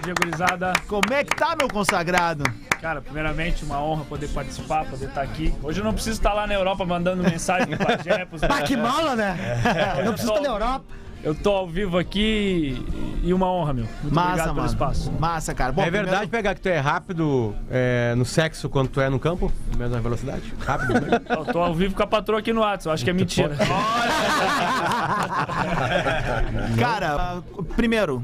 dia, gurizada. Como é que tá, meu consagrado? Cara, primeiramente, uma honra poder participar, poder estar aqui. Hoje eu não preciso estar lá na Europa mandando mensagem pro Pajé, pros... Ah, que mala, né? Não precisa estar na Europa. Eu tô ao vivo aqui e uma honra, meu. Muito obrigado pelo espaço. Massa, cara. Bom, é verdade, pegar que tu é rápido no sexo quando tu é no campo? Mesma velocidade? Rápido mesmo? Eu tô ao vivo com a patroa aqui no WhatsApp, eu acho que é mentira. Cara, primeiro,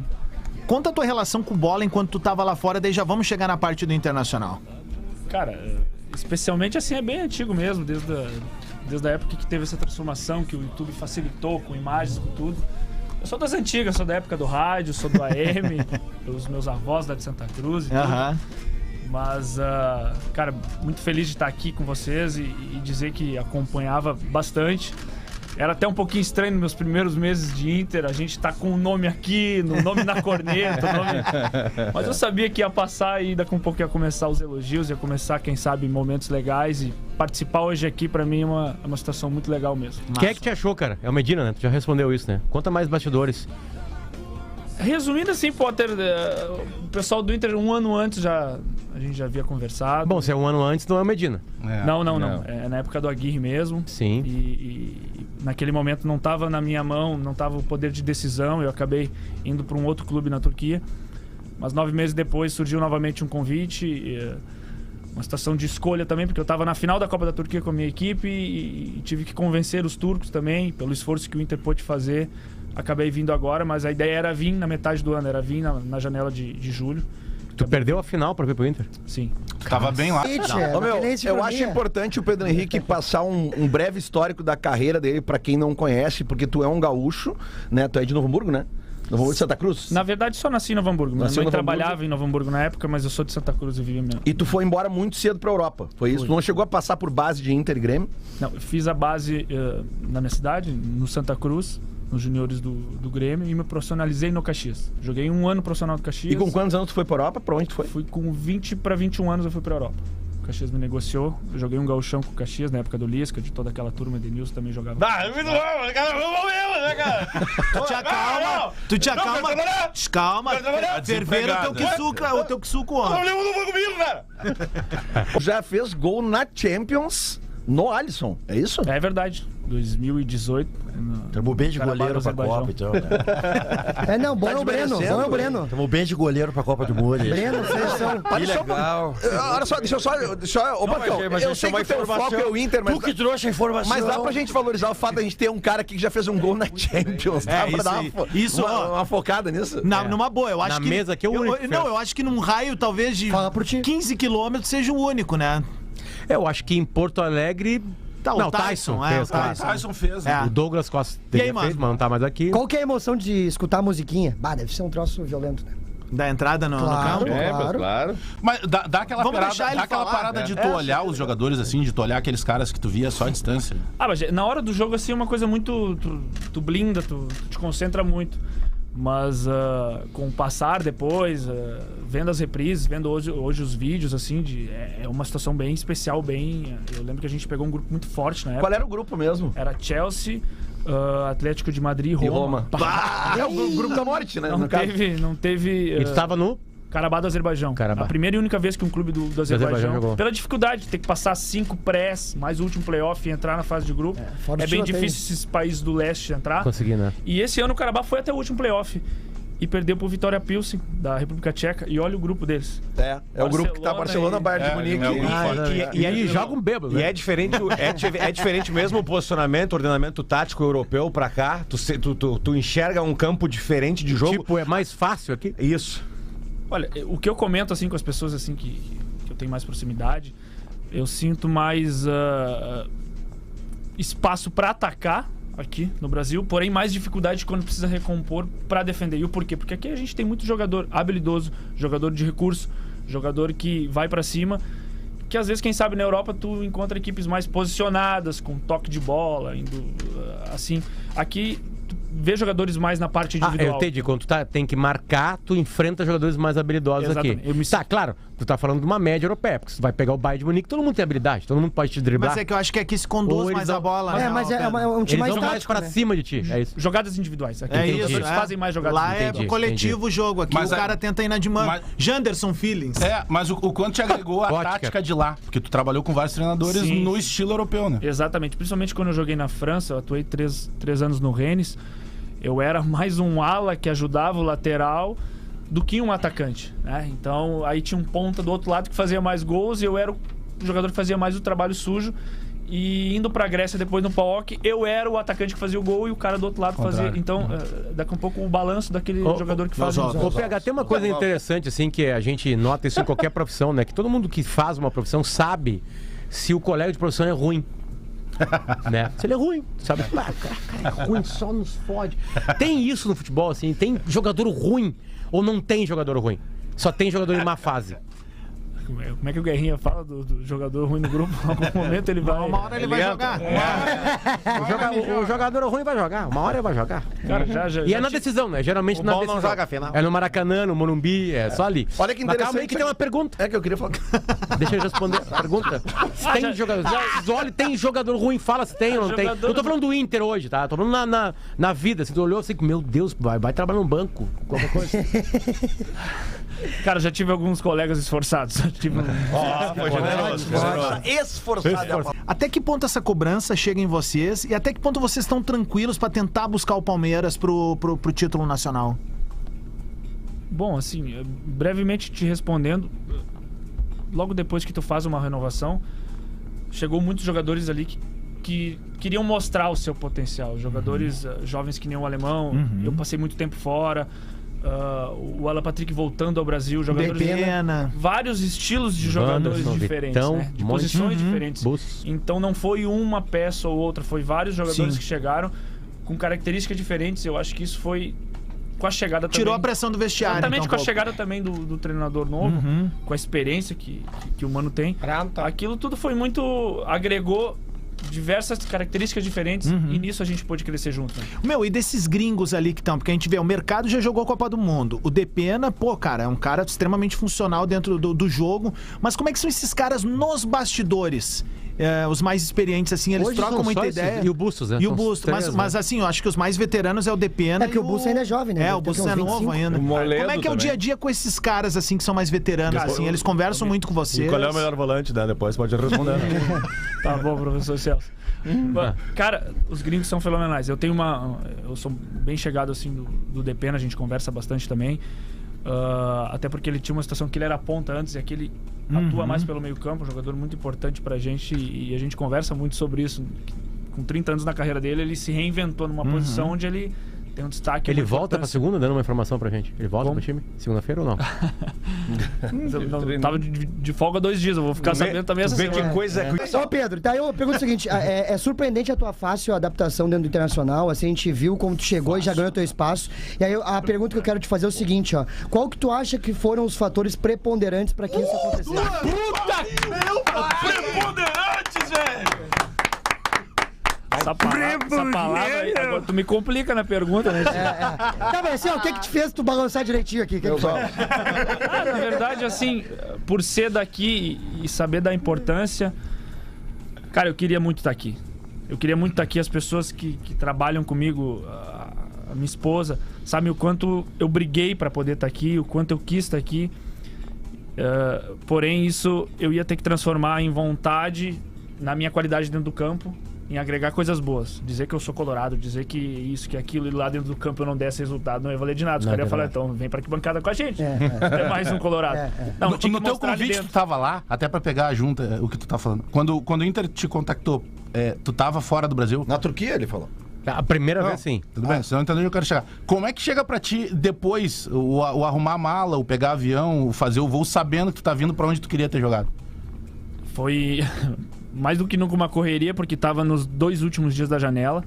conta a tua relação com bola enquanto tu tava lá fora, daí já vamos chegar na parte do internacional. Cara, especialmente assim é bem antigo mesmo, desde a época que teve essa transformação, que o YouTube facilitou com imagens, com tudo. Eu sou das antigas, sou da época do rádio, sou do AM, pelos meus avós lá de Santa Cruz e tudo. Mas, cara, muito feliz de estar aqui com vocês e dizer que acompanhava bastante. Era até um pouquinho estranho nos meus primeiros meses de Inter, a gente tá com o nome aqui, no nome na corneta, mas eu sabia que ia passar e daqui a um pouco ia começar os elogios, ia começar, quem sabe, momentos legais, e participar hoje aqui pra mim é uma situação muito legal mesmo. Quem é que te achou, cara? É o Medina, né? Tu já respondeu isso, né? Conta mais bastidores. Resumindo assim, Potter, o pessoal do Inter um ano antes a gente já havia conversado. Bom, se é um ano antes, não é o Medina. Não. É na época do Aguirre mesmo. Sim. E naquele momento não estava na minha mão, não estava o poder de decisão. Eu acabei indo para um outro clube na Turquia. Mas 9 meses depois surgiu novamente um convite, uma situação de escolha também, porque eu estava na final da Copa da Turquia com a minha equipe e tive que convencer os turcos também, pelo esforço que o Inter pôde fazer. Acabei vindo agora, mas a ideia era vir na metade do ano, era vir na janela de julho. Tu perdeu a final pra vir pro Inter? Sim. Tava bem lá. Ô, meu, eu acho importante o Pedro Henrique passar um breve histórico da carreira dele pra quem não conhece, porque tu é um gaúcho, né? Tu é de Novo Hamburgo, né? Novo Hamburgo de Santa Cruz? Na verdade, só nasci em Novo Hamburgo. Minha mãe trabalhava em Novo Hamburgo na época, mas eu sou de Santa Cruz e vivia mesmo. E tu foi embora muito cedo pra Europa, foi isso? Foi. Tu não chegou a passar por base de Inter e Grêmio? Não, eu fiz a base na minha cidade, no Santa Cruz, nos juniores do Grêmio, e me profissionalizei no Caxias. Joguei 1 ano profissional do Caxias. E com quantos anos tu foi pra Europa? Pra onde tu foi? Fui com 20 para 21 anos, eu fui pra Europa. O Caxias me negociou, eu joguei um gauchão com o Caxias na época do Lisca, de toda aquela turma de Nilson também jogava. É muito bom, cara, vamos mesmo, né, cara? Tu te acalma. Calma. Ferveira o teu quisuco ontem. Não vou comigo, cara. Já fez gol na Champions no Alisson, é isso? É verdade. 2018. Tamo bem de goleiro pra Copa, então. Né? Bom é o Breno, bom é o Breno. Tamo bem de goleiro pra Copa do Mundo. Breno, seleção. Que legal. Olha só, deixa eu Ô, Marcão, eu sei que o teu foco é o Inter, mas... Tu que trouxe a informação. Mas dá pra gente valorizar o fato de a gente ter um cara aqui que já fez um gol na Champions. Dá pra dar uma focada nisso? Numa boa, eu acho na que... mesa aqui é o único. Eu acho que num raio talvez de Fala por ti. 15 quilômetros seja o único, né? Eu acho que em Porto Alegre... O Tyson fez, claro. Tyson fez, né? O Douglas Costa teria feito, mas não tá mais aqui. Qual que é a emoção de escutar a musiquinha? Bah, deve ser um troço violento, né? Da entrada no Claro. campo? Claro. Mas dá aquela Vamos deixar ele parada, falar. de tu olhar os jogadores assim, de tu olhar aqueles caras que tu via só à distância. Mas na hora do jogo, assim, é uma coisa muito... Tu blinda, tu te concentra muito. Mas com o passar depois, vendo as reprises, vendo hoje os vídeos, assim, é uma situação bem especial, bem... Eu lembro que a gente pegou um grupo muito forte na época. Qual era o grupo mesmo? Era Chelsea, Atlético de Madrid e Roma. É o grupo da morte, né? Não teve... E tu tava no... Karabakh do Azerbaijão. Karabakh. A primeira e única vez que um clube do Azerbaijão jogou. pela dificuldade de ter que passar 5 prés, mais o último playoff e entrar na fase de grupo. É bem difícil esses países do leste entrar. Consegui, né? E esse ano o Karabakh foi até o último playoff e perdeu pro Vitória Pilsen, da República Tcheca. E olha o grupo deles. É o grupo que tá Barcelona, Bayern de Munique. E aí joga um bêbado, E né? é diferente mesmo o posicionamento, o ordenamento tático europeu pra cá. Tu enxerga um campo diferente de jogo. Tipo, é mais fácil aqui? Isso. Olha, o que eu comento assim com as pessoas assim que eu tenho mais proximidade, eu sinto mais espaço pra atacar aqui no Brasil, porém mais dificuldade quando precisa recompor pra defender. E o porquê? Porque aqui a gente tem muito jogador habilidoso, jogador de recurso, jogador que vai pra cima, que às vezes, quem sabe, na Europa tu encontra equipes mais posicionadas, com toque de bola, indo assim. Aqui ver jogadores mais na parte individual. Eu entendi. Quando tu tem que marcar, tu enfrenta jogadores mais habilidosos. Exatamente. Aqui. Tá, claro, tu tá falando de uma média europeia, porque tu vai pegar o Bayern de Munique, todo mundo tem habilidade, todo mundo pode te driblar. Mas é que eu acho que aqui se conduz mais a bola. Mas é um time Eles mais vão mais pra cima de ti, é isso. Jogadas individuais. Aqui É os isso, jogadores fazem mais jogadas lá individuais. é coletivo o jogo, aqui Mas o cara tenta ir na de mão. Janderson Feelings. Mas o quanto te agregou a Ótica. tática de lá? Porque tu trabalhou com vários treinadores Sim. no estilo europeu, né? Exatamente, principalmente quando eu joguei na França, eu atuei 3 anos no Rennes, eu era mais um ala que ajudava o lateral do que um atacante, né? Então aí tinha um ponta do outro lado que fazia mais gols e eu era o jogador que fazia mais o trabalho sujo. E indo pra Grécia depois no PAOK, eu era o atacante que fazia o gol e o cara do outro lado fazia. Então, daqui a pouco o balanço daquele jogador que faz Ô, PH, tem uma coisa interessante, assim, que a gente nota isso em qualquer profissão, né? Que todo mundo que faz uma profissão sabe se o colega de profissão é ruim. Né? Se ele é ruim, sabe? Cara é ruim, só nos fode. Tem isso no futebol, assim? Tem jogador ruim ou não tem jogador ruim? Só tem jogador em má fase. Como é que o Guerrinha fala do jogador ruim no grupo? Em algum momento ele vai... Uma hora ele vai jogar. O jogador ruim vai jogar, uma hora ele vai jogar. Cara, E é na decisão, né? Geralmente na decisão. não joga a final. É no Maracanã, no Morumbi, é só ali. Olha que Mas interessante. calma aí que tem uma pergunta. É que eu queria falar. Deixa eu responder a pergunta. Se tem jogador... Zoli, tem jogador ruim? Fala se tem ou não tem. Jogador- Não tô falando do Inter hoje, tá? Tô falando na vida. Assim, tu olhou assim, meu Deus, vai trabalhar no banco, qualquer coisa. Cara, já tive alguns colegas esforçados. Foi generoso. Esforçado. Até que ponto essa cobrança chega em vocês e até que ponto vocês estão tranquilos pra tentar buscar o Palmeiras pro título nacional? Bom, assim, brevemente te respondendo, logo depois que tu faz uma renovação, chegou muitos jogadores ali que queriam mostrar o seu potencial. Jogadores jovens que nem o alemão, eu passei muito tempo fora, o Alan Patrick voltando ao Brasil, jogadores Pena. vários estilos de jogadores Wanderson, diferentes, Vitão, né? De um monte. posições diferentes. Bustos. Então não foi uma peça ou outra, foi vários jogadores Sim. que chegaram com características diferentes. Eu acho que isso foi com a chegada também. Tirou a pressão do vestiário. Exatamente, então, com a pouco. chegada também do treinador novo, com a experiência que o Mano tem. Aquilo tudo foi muito... agregou diversas características diferentes e nisso a gente pôde crescer junto. Né? Meu, e desses gringos ali que estão? Porque a gente vê, o Mercado já jogou a Copa do Mundo. O Depena, pô, cara, é um cara extremamente funcional dentro do jogo. Mas como é que são esses caras nos bastidores? Os mais experientes, assim, eles Hoje trocam são muita só esses- ideia. e o Bustos, né? E o São os Bustos. três, Mas né? assim, eu acho que os mais veteranos é o Depena. É que e o Bustos ainda é jovem, né? É, Deve o ter Bustos uns é novo 25. ainda. O Moledo Como é que é o também. dia a dia com esses caras, assim, que são mais veteranos? Cara, assim, eles conversam muito com vocês. E qual é o melhor volante, né? Depois pode responder. Né? Tá bom, professor Celso. Cara, os gringos são fenomenais. Eu sou bem chegado assim do Depena, a gente conversa bastante também. Até porque ele tinha uma situação que ele era ponta antes e aqui ele atua mais pelo meio campo, um jogador muito importante pra gente e a gente conversa muito sobre isso. Com 30 anos na carreira dele, ele se reinventou numa posição onde ele tem um destaque. Ele uma volta pra importância. segunda, dando uma informação pra gente. Ele volta Como? pro time? Segunda-feira ou não? Eu tava de folga 2 dias, eu vou ficar sabendo também essa Vê que semana. coisa Ô Pedro, tá, eu pergunto o seguinte, é surpreendente a tua fácil adaptação dentro do Internacional, assim, a gente viu como tu chegou e já ganhou teu espaço, e aí a pergunta que eu quero te fazer é o seguinte, ó, qual que tu acha que foram os fatores preponderantes pra que isso acontecesse? Preponderantes, velho! Essa palavra aí, agora tu me complica na pergunta, né? Tá, mas assim, ó, o que te fez tu balançar direitinho aqui? Na verdade, assim, por ser daqui e saber da importância, cara, eu queria muito estar aqui. Eu queria muito estar aqui. As pessoas que trabalham comigo, a minha esposa, sabem o quanto eu briguei para poder estar aqui, o quanto eu quis estar aqui. Porém, isso eu ia ter que transformar em vontade na minha qualidade dentro do campo, em agregar coisas boas. Dizer que eu sou colorado, dizer que isso, que aquilo, e lá dentro do campo eu não desse resultado, não ia valer de nada. Os Não, caras iam é falar, verdade. então vem pra arquibancada com a gente. É mais um colorado. Não, No tinha que teu mostrar ali convite, dentro. tu tava lá, até pra pegar a junta o que tu tá falando. Quando o Inter te contactou, tu tava fora do Brasil? Na Turquia, ele falou. A primeira vez, sim. Tudo bem, você não entendeu onde eu quero chegar. Como é que chega pra ti depois o arrumar a mala, o pegar avião, o fazer o voo, sabendo que tu tá vindo pra onde tu queria ter jogado? Foi mais do que nunca uma correria, porque tava nos 2 últimos dias da janela.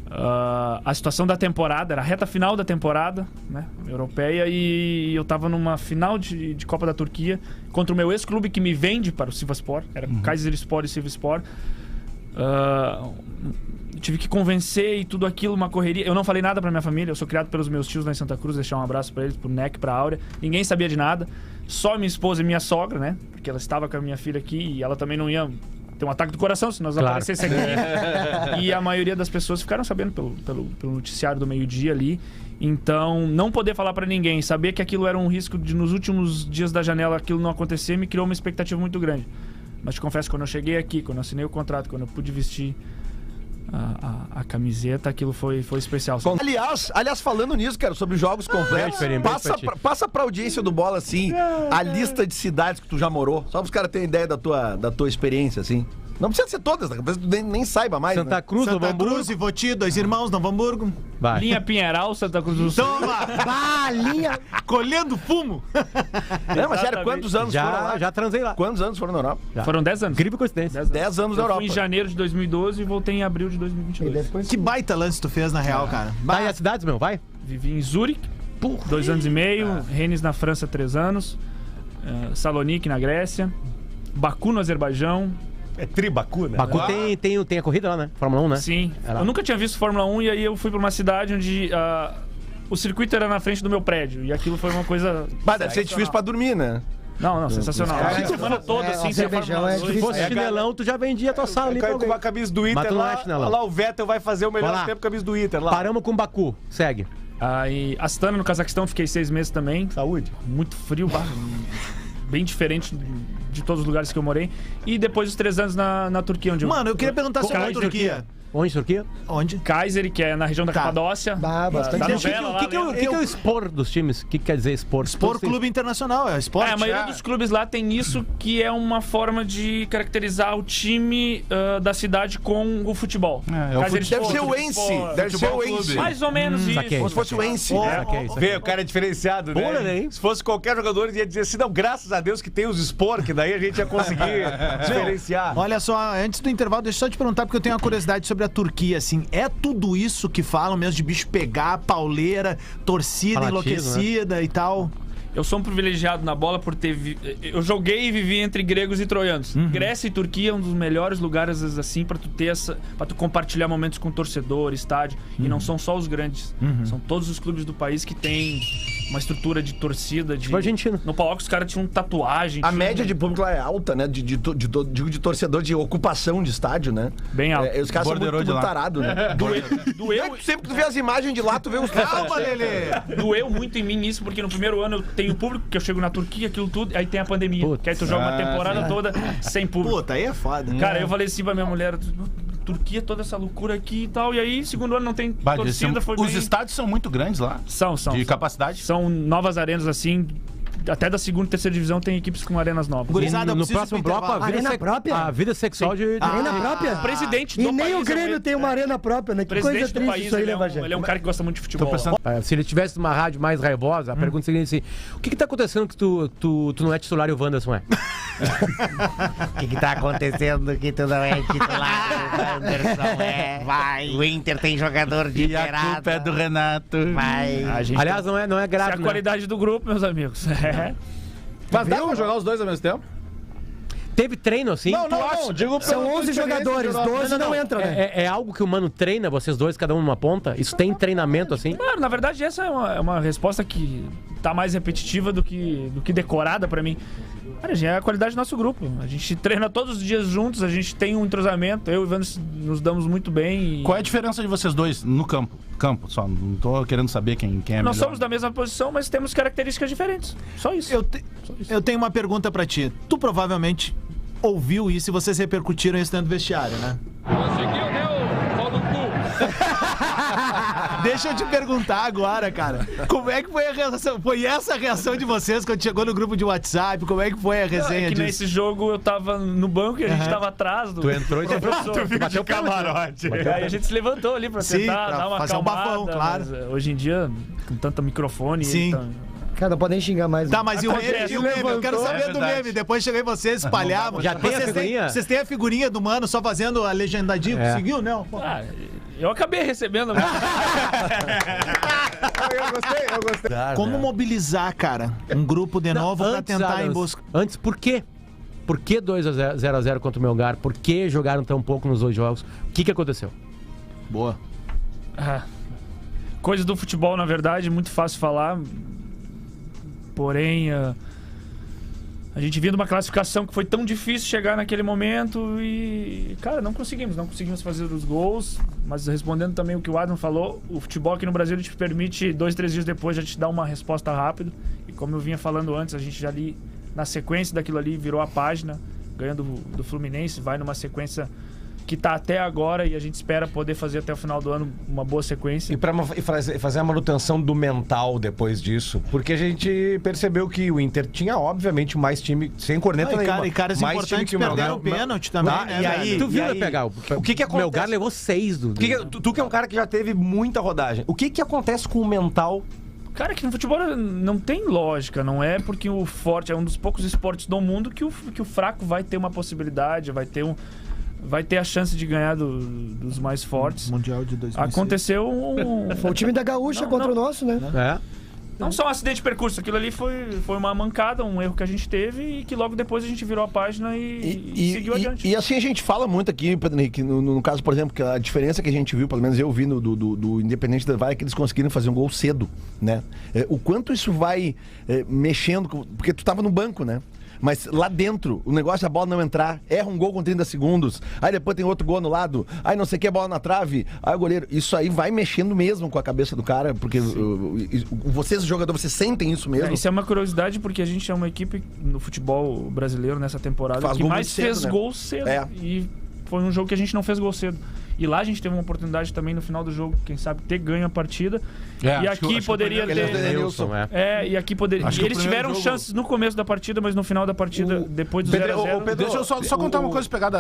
A situação da temporada, era a reta final da temporada, né, europeia, e eu tava numa final de Copa da Turquia contra o meu ex-clube que me vende para o Sivasspor, era Kayserispor e Sivasspor. tive que convencer e tudo aquilo, uma correria. Eu não falei nada pra minha família, eu sou criado pelos meus tios lá em Santa Cruz, deixar um abraço pra eles, pro Neck, pra Áurea. Ninguém sabia de nada, só minha esposa e minha sogra, né? Porque ela estava com a minha filha aqui e ela também não ia ter um ataque do coração se nós aparecesse aqui. E a maioria das pessoas ficaram sabendo pelo noticiário do meio-dia ali. Então, não poder falar pra ninguém, saber que aquilo era um risco de nos últimos dias da janela aquilo não acontecer, me criou uma expectativa muito grande. Mas te confesso, quando eu cheguei aqui, quando eu assinei o contrato, quando eu pude vestir a camiseta, aquilo foi especial. Aliás, falando nisso, cara, sobre jogos completos, passa pra audiência do Bola, assim, a lista de cidades que tu já morou. Só para os caras terem ideia da tua experiência, assim. Não precisa ser todas, talvez tu nem saiba mais. Santa Cruz, Novo Santa Hamburgo. Cruz e Voti, 2 irmãos, Novo Hamburgo. Vai. Linha Pinheiral, Santa Cruz do Sul. Toma! Linha. Colhendo fumo. Não, mas sério, quantos anos foram lá? Já transei lá. Quantos anos foram na Europa? Foram 10 anos. Incrível coincidência. 10 anos na Eu Europa. fui em janeiro de 2012 e voltei em abril de 2022. Que baita lance tu fez, na real, cara. Tá, e as cidades, meu? Vai. Vivi em Zurique, 2 anos e meio. Rennes na França, 3 anos. Salonique na Grécia. Baku no Azerbaijão. É Tribacu, né? Baku tem a corrida lá, né? Fórmula 1, né? Sim. É lá. Eu nunca tinha visto Fórmula 1 e aí eu fui pra uma cidade onde o circuito era na frente do meu prédio. E aquilo foi uma coisa... Mas deve ser difícil pra dormir, né? Não, sensacional. A semana toda, assim, sem Azerbaijão é Fórmula 2. Se fosse chinelão, tu já vendia a tua sala ali pra Com alguém. a camisa do Mas Inter tu não é lá, chinelão. lá o Vettel vai fazer o Vai melhor lá. tempo com a camisa do Inter lá. Paramos com Baku. Segue. Aí, Astana, no Cazaquistão, fiquei 6 meses também. Saúde. Muito frio, bem diferente de todos os lugares que eu morei. E depois os 3 anos na Turquia, onde Mano, eu queria perguntar sobre a Turquia. Onde, Turquia? Onde? Kayseri, que é na região da Capadócia. Bastante da gente. novela O que é o expor dos times? O que quer dizer expor? Expor Clube Internacional, é esporte. A maioria dos clubes lá tem isso, que é uma forma de caracterizar o time da cidade com o futebol. Deve ser o Ence. Deve ser o Ence. Mais ou menos isso. saquei. Como se fosse o Ence. Vê, o cara é diferenciado, né? Boa, né? Se fosse qualquer jogador, ele ia dizer assim, não, graças a Deus que tem os Sport, que daí a gente ia conseguir diferenciar. Olha só, antes do intervalo, deixa eu só te perguntar, porque eu tenho uma curiosidade sobre a Turquia, assim. É tudo isso que falam mesmo de bicho pegar, pauleira, torcida Fanatismo, enlouquecida e tal? Eu sou um privilegiado na bola por ter... Eu joguei e vivi entre gregos e troianos. Grécia e Turquia é um dos melhores lugares, assim, pra tu ter pra tu compartilhar momentos com torcedor, estádio. E não são só os grandes. São todos os clubes do país que têm uma estrutura de torcida. Tipo a Argentina. No Paok os caras tinham tatuagem. A média de público lá é alta, né? Digo de torcedor, de ocupação de estádio, né? Bem alto. Os caras são muito tarados, né? Doeu, Sempre que tu vê as imagens de lá, tu vê os... Calma, Lelê! doeu muito em mim isso, porque no primeiro ano eu tenho público, que eu chego na Turquia, aquilo tudo, aí tem a pandemia. Putz. Que aí tu joga uma temporada toda sem público. Puta, aí é foda. Cara, eu falei assim pra minha mulher, Turquia, toda essa loucura aqui e tal, e aí segundo ano não tem torcida, foi Os bem... estádios são muito grandes lá. São. De capacidade. São novas arenas assim, até da segunda e terceira divisão tem equipes com arenas novas. Gurizada, eu no preciso próximo ir pro bloco, intervalo. Arena própria? a vida sexual de... Arena própria? O presidente E do nem país o Grêmio tem uma arena própria, né? O Que coisa presidente do triste país, isso aí, ele né, é Bagé? um cara que gosta muito de futebol. Se ele tivesse uma rádio mais raivosa, a pergunta seria assim: o que tá acontecendo que tu não é titular e o Wanderson é? O que tá acontecendo que tu não é titular? O Anderson vai. O Inter tem jogador de E a culpa é do Renato. Vai. Aliás, não é Essa grave, é a né? qualidade do grupo, meus amigos. Mas dá pra jogar os dois ao mesmo tempo? Teve treino assim? Digo São 11 jogadores, 12 não entram, né? É algo que o Mano treina, vocês dois, cada um numa ponta? Isso tem treinamento assim? Claro, na verdade essa é uma resposta que tá mais repetitiva do que decorada pra mim. Cara, é a qualidade do nosso grupo. A gente treina todos os dias juntos, a gente tem um entrosamento. Eu e o Ivan nos damos muito bem. Qual é a diferença de vocês dois no campo? Campo, só. Não tô querendo saber quem é melhor. Nós somos da mesma posição, mas temos características diferentes. Só isso. Eu tenho uma pergunta pra ti. Tu provavelmente ouviu isso e vocês repercutiram isso dentro do vestiário, né? Conseguiu, meu pau no cu. Deixa eu te perguntar agora, cara. Como é que foi a reação? Foi essa a reação de vocês quando chegou no grupo de WhatsApp? Como é que foi a resenha É que disso? nesse jogo eu tava no banco e a gente tava atrás do... Tu entrou e tu bateu o camarote. E aí a gente se levantou ali pra Sim, tentar pra dar uma fazer um acalmada, bafão, claro. mas, hoje em dia, com tanto microfone... Sim. Cara, não pode nem xingar mais. Tá, mas e o meme? Acontece, E o meme? Eu quero saber do verdade. meme. Depois cheguei vocês, espalhavam. Já tem a figurinha? Vocês têm a figurinha do Mano só fazendo a legendadinha? É. Conseguiu, não? Ah, eu acabei recebendo... Eu gostei. Como mobilizar, cara, um grupo de novo pra tentar em busca... Antes, por quê? Por que 2-0 contra o Melgar? Por que jogaram tão pouco nos dois jogos? O que aconteceu? Boa. Coisa do futebol, na verdade, muito fácil falar. Porém, a gente vinha de uma classificação que foi tão difícil chegar naquele momento e, cara, não conseguimos fazer os gols. Mas respondendo também o que o Adam falou, o futebol aqui no Brasil ele te permite 2, 3 dias depois já te dar uma resposta rápido. E como eu vinha falando antes, a gente já ali, na sequência daquilo ali, virou a página, ganhando do Fluminense, vai numa sequência que tá até agora e a gente espera poder fazer até o final do ano uma boa sequência. E fazer a manutenção do mental depois disso, porque a gente percebeu que o Inter tinha, obviamente, mais time, sem corneta nenhuma. E caras mais importantes time que o perderam o pênalti também, né? E aí, Tu viu, pegar? O que acontece? O Melgar levou 6 do... Tu que é um cara que já teve muita rodagem, o que acontece com o mental? Cara, que no futebol não tem lógica, não é porque o forte é um dos poucos esportes do mundo que o fraco vai ter uma possibilidade, vai ter a chance de ganhar dos mais fortes. Mundial de 2006. Aconteceu Foi o time da Gaúcha contra o nosso, né? Não só um acidente de percurso, aquilo ali foi uma mancada, um erro que a gente teve e que logo depois a gente virou a página e seguiu adiante. E assim a gente fala muito aqui, Pedro Henrique, no caso, por exemplo, que a diferença que a gente viu, pelo menos eu vi do Independente Del Valle, é que eles conseguiram fazer um gol cedo, né? O quanto isso vai mexendo, porque tu tava no banco, né? Mas lá dentro, o negócio é a bola não entrar, erra um gol com 30 segundos, aí depois tem outro gol anulado, aí não sei o que, bola na trave, aí o goleiro. Isso aí vai mexendo mesmo com a cabeça do cara, porque vocês, jogadores, vocês sentem isso mesmo. Isso é uma curiosidade, porque a gente é uma equipe no futebol brasileiro nessa temporada que mais fez gol cedo. E foi um jogo que a gente não fez gol cedo. E lá a gente teve uma oportunidade também no final do jogo, quem sabe, ter ganho a partida. E aqui poderia ter. E aqui poderia. E eles tiveram chances no começo da partida, mas no final da partida, depois do 0-0. Deixa eu só contar uma coisa, pegar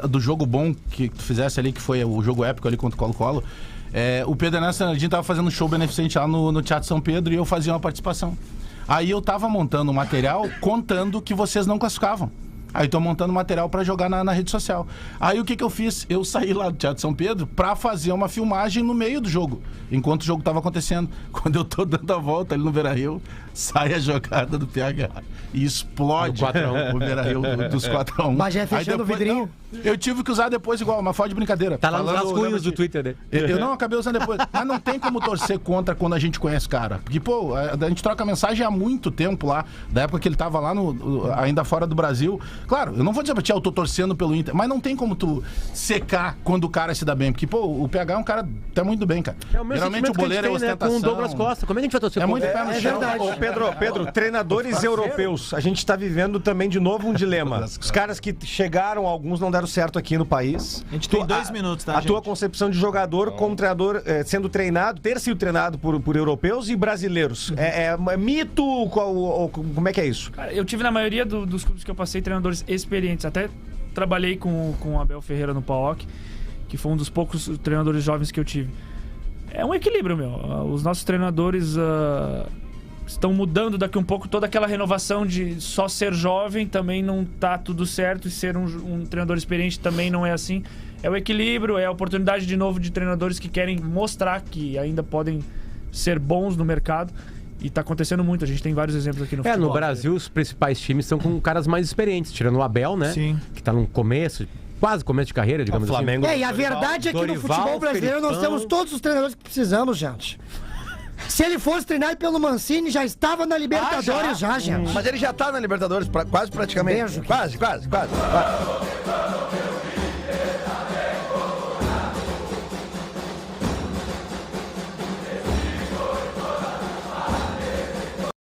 do jogo bom que tu fizesse ali, que foi o jogo épico ali contra o Colo-Colo. O Pedro Ernesto Nardinho tava fazendo um show beneficente lá no Teatro São Pedro e eu fazia uma participação. Aí eu tava montando um material contando que vocês não classificavam. Aí tô montando material pra jogar na rede social. Aí o que eu fiz? Eu saí lá do Teatro São Pedro pra fazer uma filmagem no meio do jogo, enquanto o jogo tava acontecendo. Quando eu tô dando a volta ali no Beira-Rio, sai a jogada do PH e explode o Beira-Rio dos 4-1. Mas já é fechando o vidrinho? Eu tive que usar depois igual, mas foi de brincadeira. Tá lá nos rascunhos do Twitter dele. Eu não acabei usando depois. Mas não tem como torcer contra quando a gente conhece o cara. Porque, pô, a gente troca mensagem há muito tempo lá, da época que ele tava lá ainda fora do Brasil. Claro, eu não vou dizer pra ti, eu tô torcendo pelo Inter, mas não tem como tu secar quando o cara se dá bem. Porque, pô, o PH é um cara até muito bem, cara. Geralmente o boleiro é ostentação. Com o Douglas Costa. Como é que a gente vai torcer muito pé no chão. Pedro, treinadores europeus. A gente tá vivendo também de novo um dilema. Os caras que chegaram, alguns não deram certo aqui no país. A gente tem 2 minutos, tá, A tua concepção de jogador como treinador sendo treinado, ter sido treinado por europeus e brasileiros. É mito? Como é que é isso? Cara, eu tive na maioria dos clubes que eu passei treinadores experientes. Até trabalhei com o Abel Ferreira no PAOK, que foi um dos poucos treinadores jovens que eu tive. É um equilíbrio, meu. Os nossos treinadores estão mudando daqui um pouco. Toda aquela renovação de só ser jovem também não tá tudo certo, e ser um treinador experiente também não é assim. É o equilíbrio, é a oportunidade de novo de treinadores que querem mostrar que ainda podem ser bons no mercado. E tá acontecendo muito, a gente tem vários exemplos aqui no futebol. No Brasil, os principais times são com caras mais experientes, tirando o Abel, né? Sim. Que tá no começo, quase começo de carreira, digamos assim. E a verdade é que no futebol brasileiro nós temos todos os treinadores que precisamos, gente. Se ele fosse treinado pelo Mancini, já estava na Libertadores, já gente. Mas ele já tá na Libertadores, quase praticamente. Beijo. Quase.